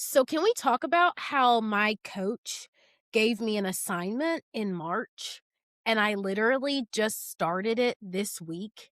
So, can we talk about how my coach gave me an assignment in March and I literally just started it this week?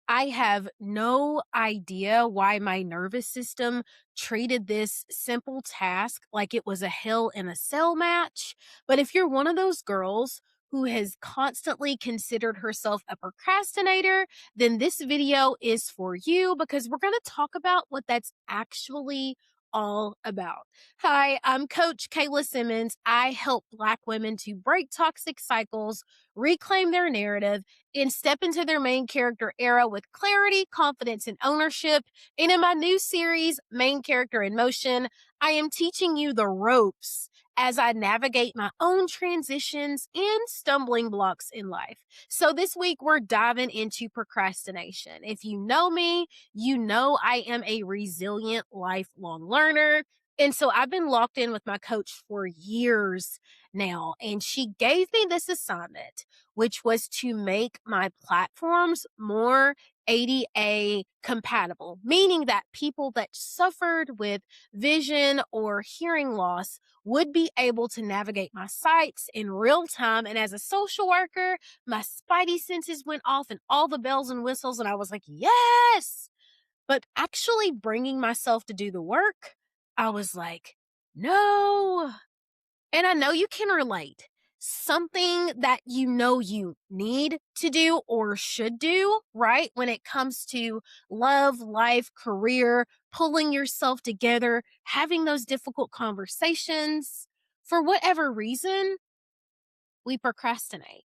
I have no idea why my nervous system treated this simple task like it was a hell in a cell match. But if you're one of those girls who has constantly considered herself a procrastinator, then this video is for you because we're going to talk about what that's actually all about. Hi, I'm Coach Kala Simmons. I help Black women to break toxic cycles, reclaim their narrative, and step into their main character era with clarity, confidence, and ownership. And in my new series, Main Character in Motion, I am teaching you the ropes as I navigate my own transitions and stumbling blocks in life. So this week, we're diving into procrastination. If you know me, you know I am a resilient lifelong learner. And so I've been locked in with my coach for years now, and she gave me this assignment which was to make my platforms more ADA compatible, meaning that people that suffered with vision or hearing loss would be able to navigate my sites in real time. And as a social worker, my spidey senses went off and all the bells and whistles, and I was like, yes. But actually bringing myself to do the work, I was like, no. And I know you can relate. Something that you know you need to do or should do, right? When it comes to love, life, career, pulling yourself together, having those difficult conversations. For whatever reason, we procrastinate.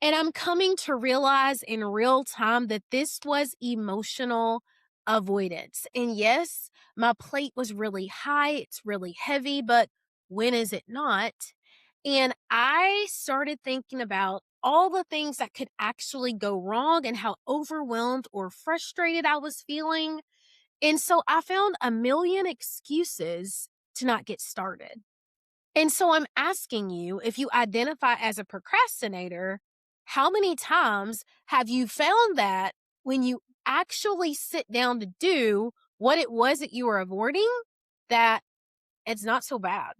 And I'm coming to realize in real time that this was emotional avoidance. And yes, my plate was really high, it's really heavy, but when is it not? And I started thinking about all the things that could actually go wrong and how overwhelmed or frustrated I was feeling. And so I found a million excuses to not get started. And so I'm asking you, if you identify as a procrastinator, how many times have you found that when you actually sit down to do what it was that you were avoiding, that it's not so bad?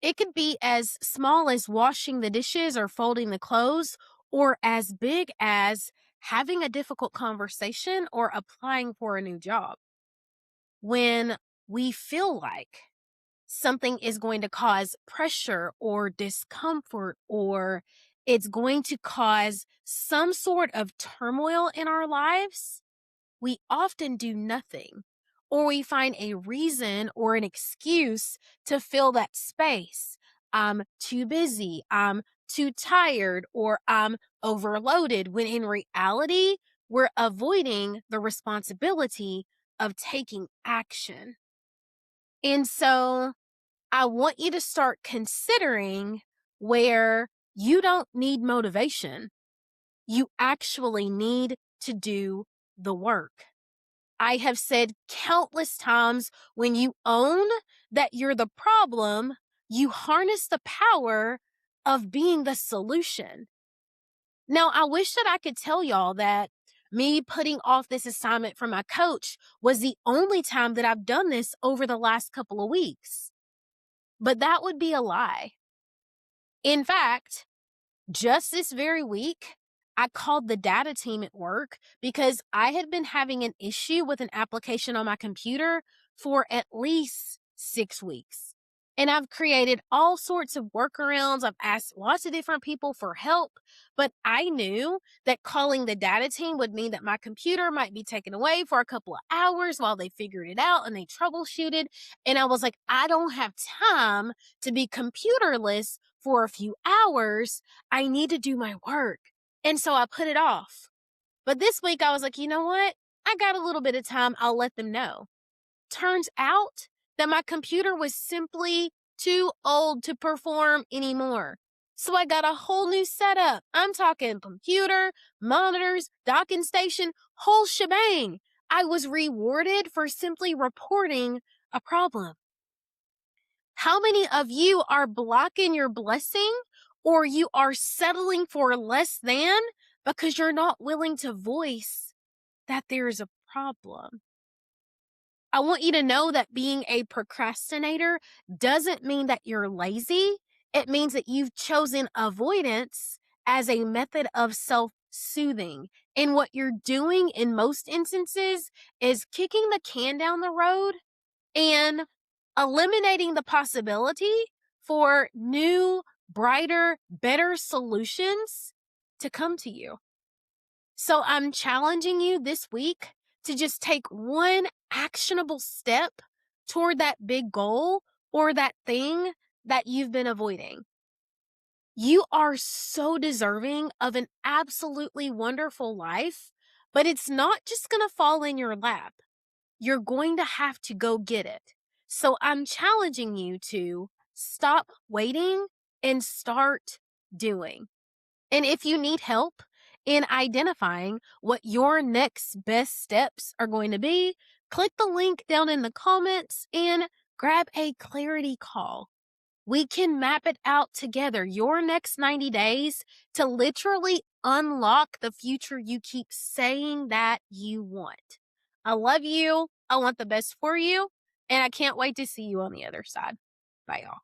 It could be as small as washing the dishes or folding the clothes, or as big as having a difficult conversation or applying for a new job. When we feel like something is going to cause pressure or discomfort, or it's going to cause some sort of turmoil in our lives, we often do nothing, or we find a reason or an excuse to fill that space. I'm too busy, I'm too tired, or I'm overloaded, when in reality, we're avoiding the responsibility of taking action. And so I want you to start considering where you don't need motivation. You actually need to do the work. I have said countless times, when you own that you're the problem, you harness the power of being the solution. Now, I wish that I could tell y'all that me putting off this assignment from my coach was the only time that I've done this over the last couple of weeks, but that would be a lie. In fact, just this very week, I called the data team at work because I had been having an issue with an application on my computer for at least 6 weeks. And I've created all sorts of workarounds. I've asked lots of different people for help, but I knew that calling the data team would mean that my computer might be taken away for a couple of hours while they figured it out and they troubleshooted. And I was like, I don't have time to be computerless for a few hours. I need to do my work. And so I put it off. But this week I was like, you know what? I got a little bit of time. I'll let them know. Turns out that my computer was simply too old to perform anymore. So I got a whole new setup. I'm talking computer, monitors, docking station, whole shebang. I was rewarded for simply reporting a problem. How many of you are blocking your blessing, or you are settling for less than because you're not willing to voice that there is a problem? I want you to know that being a procrastinator doesn't mean that you're lazy. It means that you've chosen avoidance as a method of self soothing. And what you're doing in most instances is kicking the can down the road and eliminating the possibility for new, brighter, better solutions to come to you. So I'm challenging you this week to just take one actionable step toward that big goal or that thing that you've been avoiding. You are so deserving of an absolutely wonderful life, but it's not just going to fall in your lap. You're going to have to go get it. So I'm challenging you to stop waiting and start doing. And if you need help in identifying what your next best steps are going to be, click the link down in the comments and grab a clarity call. We can map it out together, your next 90 days, to literally unlock the future you keep saying that you want. I love you. I want the best for you. And I can't wait to see you on the other side. Bye, y'all.